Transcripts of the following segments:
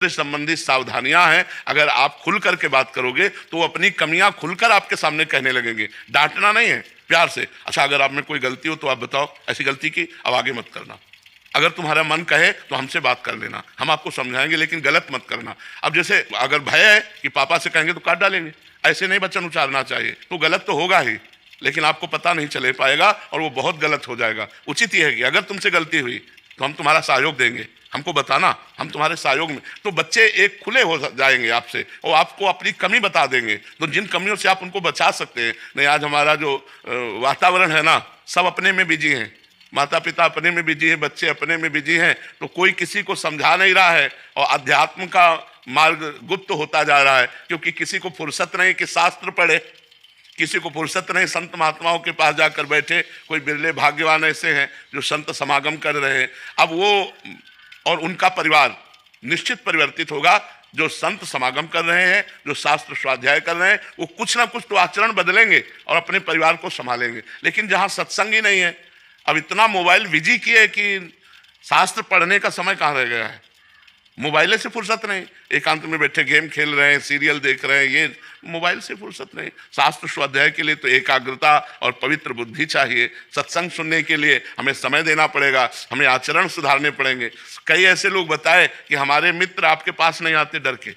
संबंधी सावधानियां हैं। अगर आप खुल करके बात करोगे तो वो अपनी कमियां खुलकर आपके सामने कहने लगेंगे। डांटना नहीं है, प्यार से, अच्छा अगर आप में कोई गलती हो तो आप बताओ, ऐसी गलती की, अब आगे मत करना। अगर तुम्हारा मन कहे तो हमसे बात कर लेना, हम आपको समझाएंगे, लेकिन गलत मत करना। अब जैसे अगर भय है कि पापा से कहेंगे तो काट डालेंगे, ऐसे नहीं वचन उच्चारना चाहिए। तो गलत तो होगा ही, लेकिन आपको पता नहीं चले पाएगा और वो बहुत गलत हो जाएगा। उचित यह है कि अगर तुमसे गलती हुई तो हम तुम्हारा सहयोग देंगे, हमको बताना, हम तुम्हारे सहयोग में। तो बच्चे एक खुले हो जाएंगे आपसे और आपको अपनी कमी बता देंगे, तो जिन कमियों से आप उनको बचा सकते हैं। नहीं, आज हमारा जो वातावरण है ना, सब अपने में बिजी हैं, माता पिता अपने में बिजी हैं, बच्चे अपने में बिजी हैं, तो कोई किसी को समझा नहीं रहा है और अध्यात्म का मार्ग गुप्त होता जा रहा है, क्योंकि किसी को फुर्सत नहीं कि शास्त्र पढ़े, किसी को फुर्सत नहीं संत महात्माओं के पास जाकर बैठे। कोई बिरले भाग्यवान ऐसे हैं जो संत समागम कर रहे हैं। अब वो और उनका परिवार निश्चित परिवर्तित होगा। जो संत समागम कर रहे हैं, जो शास्त्र स्वाध्याय कर रहे हैं, वो कुछ ना कुछ तो आचरण बदलेंगे और अपने परिवार को संभालेंगे। लेकिन जहां सत्संग ही नहीं है, अब इतना मोबाइल बिजी किए कि शास्त्र पढ़ने का समय कहाँ रह गया है। मोबाइल से फुर्सत नहीं, एकांत में बैठे गेम खेल रहे हैं, सीरियल देख रहे हैं, ये मोबाइल से फुर्सत नहीं। शास्त्र स्वाध्याय के लिए तो एकाग्रता और पवित्र बुद्धि चाहिए। सत्संग सुनने के लिए हमें समय देना पड़ेगा, हमें आचरण सुधारने पड़ेंगे। कई ऐसे लोग बताए कि हमारे मित्र आपके पास नहीं आते डर के,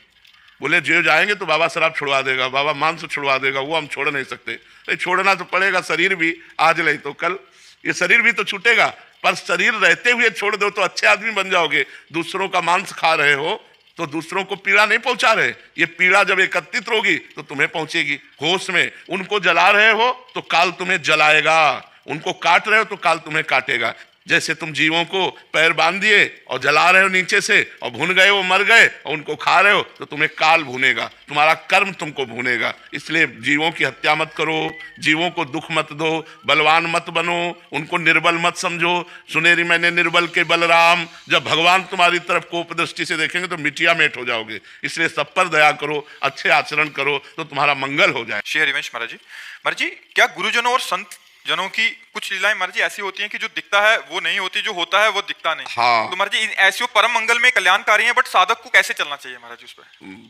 बोले जो जाएंगे तो बाबा शराब छुड़वा देगा, बाबा मांस छुड़वा देगा, वो हम छोड़ नहीं सकते। तो छोड़ना तो पड़ेगा, शरीर भी आज नहीं तो कल ये शरीर भी तो छूटेगा, पर शरीर रहते हुए छोड़ दो तो अच्छे आदमी बन जाओगे। दूसरों का मांस खा रहे हो तो दूसरों को पीड़ा नहीं पहुंचा रहे, ये पीड़ा जब एकत्रित होगी तो तुम्हें पहुंचेगी। होश में उनको जला रहे हो तो काल तुम्हें जलाएगा, उनको काट रहे हो तो काल तुम्हें काटेगा। जैसे तुम जीवों को पैर बांध दिए और जला रहे हो नीचे से और भून गए, वो मर गए और उनको खा रहे हो, तो तुम्हें काल भूनेगा, तुम्हारा कर्म तुमको भूनेगा। इसलिए जीवों की हत्या मत करो, जीवों को दुख मत दो, बलवान मत बनो, उनको निर्बल मत समझो। सुनेरी मैंने निर्बल के बलराम, जब भगवान तुम्हारी तरफ कोप दृष्टि से देखेंगे तो मिटिया मेट हो जाओगे। इसलिए सब पर दया करो, अच्छे आचरण करो तो तुम्हारा मंगल हो जाए। श्री हरिवंश महाराज जी, क्या गुरुजनों और संत जनों की कुछ लीलाएं महाराज जी ऐसी होती हैं कि जो दिखता है वो नहीं होती, जो होता है वो दिखता नहीं? हाँ, तो महाराज जी ऐसी परम मंगल में कल्याणकारी हैं, बट साधक को कैसे चलना चाहिए महाराज जी उस पर?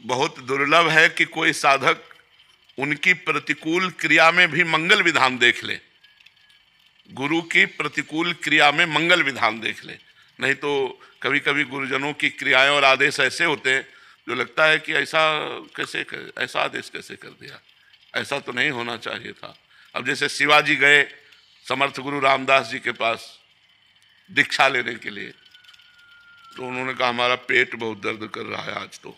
बहुत दुर्लभ है कि कोई साधक उनकी प्रतिकूल क्रिया में भी मंगल विधान देख ले, गुरु की प्रतिकूल क्रिया में मंगल विधान देख ले। नहीं तो कभी कभी गुरुजनों की क्रियाएं और आदेश ऐसे होते हैं जो लगता है कि ऐसा कैसे, ऐसा आदेश कैसे कर दिया, ऐसा तो नहीं होना चाहिए था। अब जैसे शिवाजी गए समर्थ गुरु रामदास जी के पास दीक्षा लेने के लिए, तो उन्होंने कहा हमारा पेट बहुत दर्द कर रहा है आज तो